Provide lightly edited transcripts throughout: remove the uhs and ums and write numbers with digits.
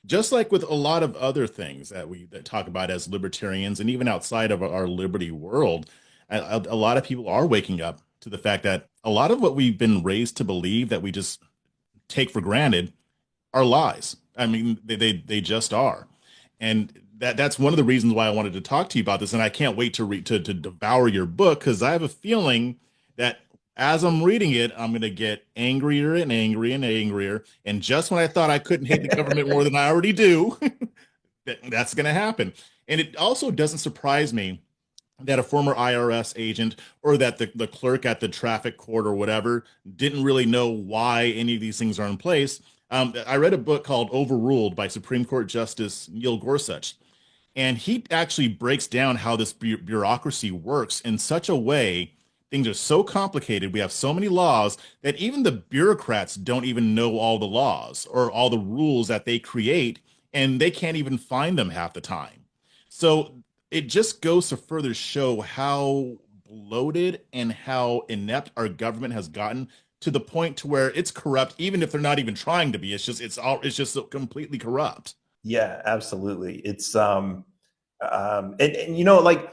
Just like with a lot of other things that we that talk about as libertarians, and even outside of our liberty world, a lot of people are waking up to the fact that a lot of what we've been raised to believe that we just take for granted are lies. I mean, they just are, and that's one of the reasons why I wanted to talk to you about this. And I can't wait to read to devour your book because I have a feeling that as I'm reading it, I'm going to get angrier and angrier and angrier. And just when I thought I couldn't hate the government more than I already do, that's going to happen. And it also doesn't surprise me that a former IRS agent or that the clerk at the traffic court or whatever didn't really know why any of these things are in place. I read a book called Overruled by Supreme Court Justice Neil Gorsuch, and he actually breaks down how this bureaucracy works in such a way. Things are so complicated. We have so many laws that even the bureaucrats don't even know all the laws or all the rules that they create, and they can't even find them half the time. So it just goes to further show how bloated and how inept our government has gotten to the point to where it's corrupt, even if they're not even trying to be. It's just so completely corrupt. Yeah, absolutely. It's and like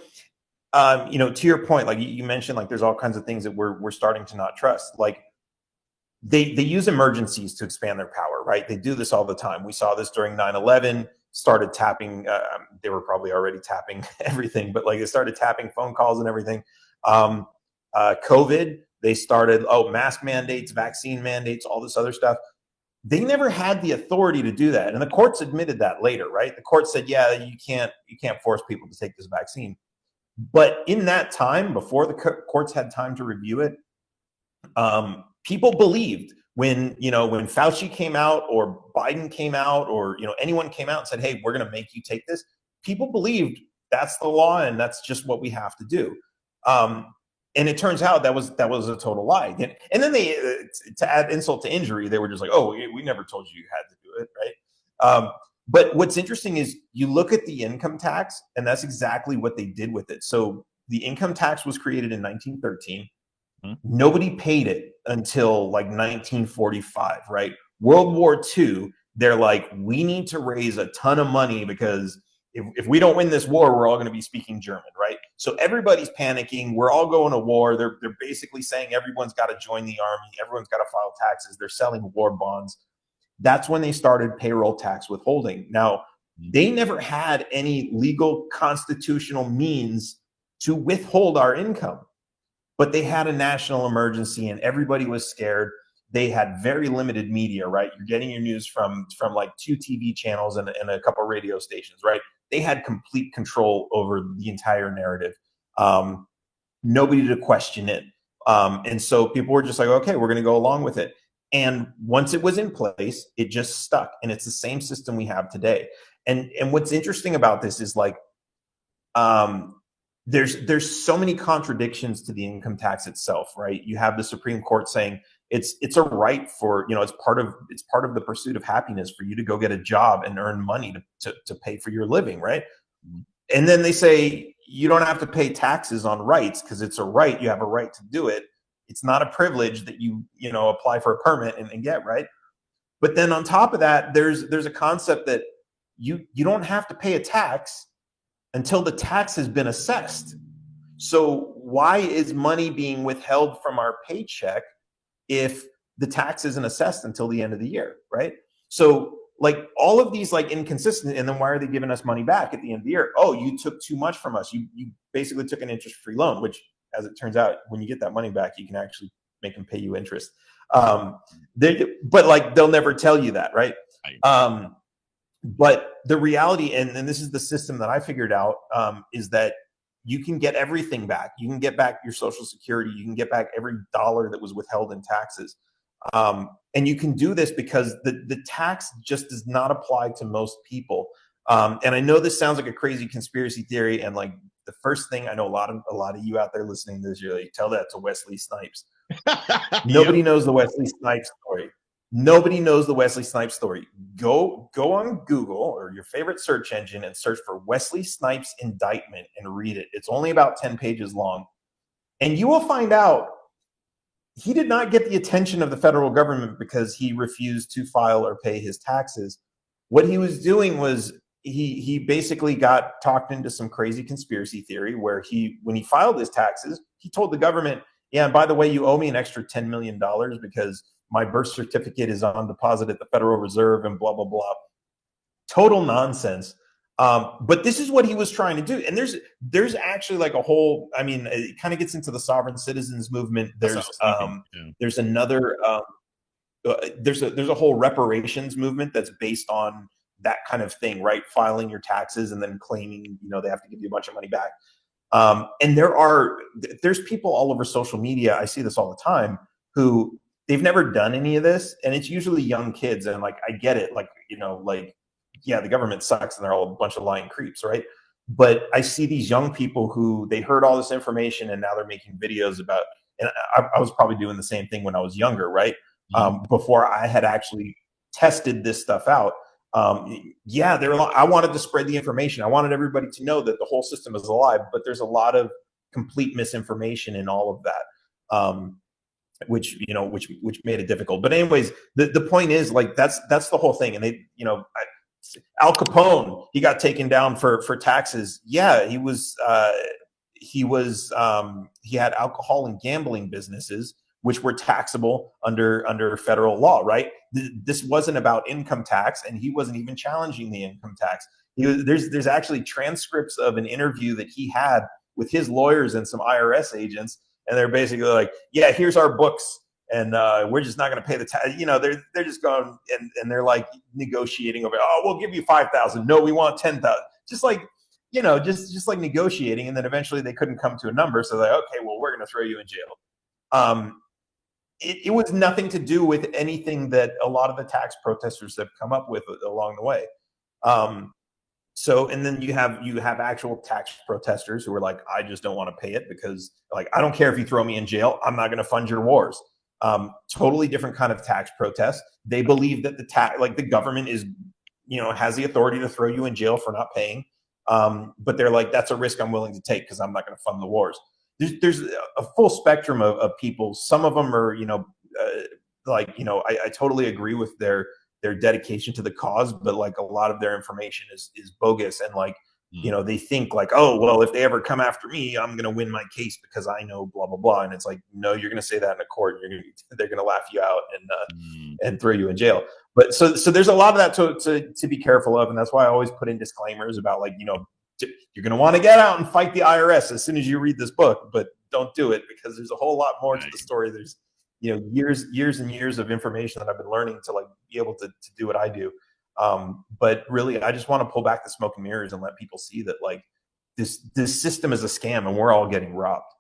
to your point, like you mentioned, like there's all kinds of things that we're starting to not trust. Like they use emergencies to expand their power, right? They do this all the time. We saw this during 9/11, started tapping, they were probably already tapping everything, but like they started tapping phone calls and everything. Um, COVID, they started, mask mandates, vaccine mandates, all this other stuff. They never had the authority to do that. And the courts admitted that later, right? The court said, yeah, you can't force people to take this vaccine. But in that time, before the courts had time to review it, people believed when Fauci came out or Biden came out or anyone came out and said, "Hey, we're going to make you take this." People believed that's the law and that's just what we have to do. Um, and it turns out that was a total lie. And then they, to add insult to injury, they were just like, "Oh, we never told you you had to do it, right?" But what's interesting is you look at the income tax, and that's exactly what they did with it. So the income tax was created in 1913. Hmm? Nobody paid it until like 1945, right? World War II, they're like, we need to raise a ton of money because if we don't win this war, we're all going to be speaking German, right? So everybody's panicking. We're all going to war. They're basically saying everyone's got to join the army. Everyone's got to file taxes. They're selling war bonds. That's when they started payroll tax withholding. Now, they never had any legal constitutional means to withhold our income, but they had a national emergency and everybody was scared. They had very limited media, right? You're getting your news from like 2 TV channels and a couple radio stations, right? They had complete control over the entire narrative. Um, Nobody to question it. And so people were just like, okay, we're going to go along with it. And once it was in place, it just stuck. And it's the same system we have today. And what's interesting about this is like, um, there's so many contradictions to the income tax itself, right? You have the Supreme Court saying it's a right for it's part of the pursuit of happiness for you to go get a job and earn money to pay for your living, right? And then they say you don't have to pay taxes on rights because it's a right. You have a right to do it. It's not a privilege that you apply for a permit and get, right? But then on top of that, there's a concept that you don't have to pay a tax until the tax has been assessed. So why is money being withheld from our paycheck if the tax isn't assessed until the end of the year, right? So like all of these like inconsistent, and then why are they giving us money back at the end of the year? Oh, you took too much from us. You basically took an interest-free loan, which, as it turns out, when you get that money back, you can actually make them pay you interest. But like they'll never tell you that, right? Right. But the reality, and this is the system that I figured out, is that you can get everything back. You can get back your Social Security. You can get back every dollar that was withheld in taxes. And you can do this because the tax just does not apply to most people. And I know this sounds like a crazy conspiracy theory, and like the first thing I know, a lot of you out there listening to this, you're like, tell that to Wesley Snipes. Yep. Nobody knows the Wesley Snipes story. Nobody knows the Wesley Snipes story. Go on Google or your favorite search engine and search for Wesley Snipes indictment and read it. It's only about 10 pages long. And you will find out he did not get the attention of the federal government because he refused to file or pay his taxes. What he was doing was he basically got talked into some crazy conspiracy theory where when he filed his taxes, he told the government, yeah, and by the way, you owe me an extra $10 million because my birth certificate is on deposit at the Federal Reserve and blah blah blah. Total nonsense. But this is what he was trying to do, and there's actually like a whole. I mean, it kind of gets into the sovereign citizens movement. That's what I was thinking. Yeah. There's another there's a whole reparations movement that's based on that kind of thing, right? Filing your taxes and then claiming, they have to give you a bunch of money back. And there's people all over social media. I see this all the time who they've never done any of this, and it's usually young kids. And like, I get it, like, yeah, the government sucks and they're all a bunch of lying creeps, right? But I see these young people who they heard all this information and now they're making videos about. And I was probably doing the same thing when I was younger, right? Before I had actually tested this stuff out. Yeah, I wanted to spread the information. I wanted everybody to know that the whole system is alive, but there's a lot of complete misinformation in all of that, which made it difficult. But anyways, the point is, like, that's the whole thing. And they, Al Capone, he got taken down for taxes. Yeah, he had alcohol and gambling businesses which were taxable under federal law, right? This wasn't about income tax, and he wasn't even challenging the income tax. There's actually transcripts of an interview that he had with his lawyers and some IRS agents, and they're basically like, "Yeah, here's our books, and we're just not going to pay the tax." They're just going and they're like negotiating over. Oh, we'll give you 5,000. No, we want 10,000. Just like just like negotiating, and then eventually they couldn't come to a number, so they're like, okay, well, we're going to throw you in jail. It was nothing to do with anything that a lot of the tax protesters have come up with along the way. And then you have actual tax protesters who are like, I just don't want to pay it because, like, I don't care if you throw me in jail, I'm not going to fund your wars. Totally different kind of tax protest. They believe that the government is, has the authority to throw you in jail for not paying. But they're like, that's a risk I'm willing to take because I'm not going to fund the wars. There's a full spectrum of people. Some of them are, I totally agree with their dedication to the cause, but like a lot of their information is bogus. And like, they think like, oh, well, if they ever come after me, I'm going to win my case because I know blah, blah, blah. And it's like, no, you're going to say that in a court. They're going to laugh you out and throw you in jail. But so there's a lot of that to be careful of. And that's why I always put in disclaimers about, like, you're going to want to get out and fight the IRS as soon as you read this book, but don't do it because there's a whole lot more to the story. There's, years and years of information that I've been learning to, like, be able to do what I do. But really, I just want to pull back the smoke and mirrors and let people see that, like, this system is a scam and we're all getting robbed.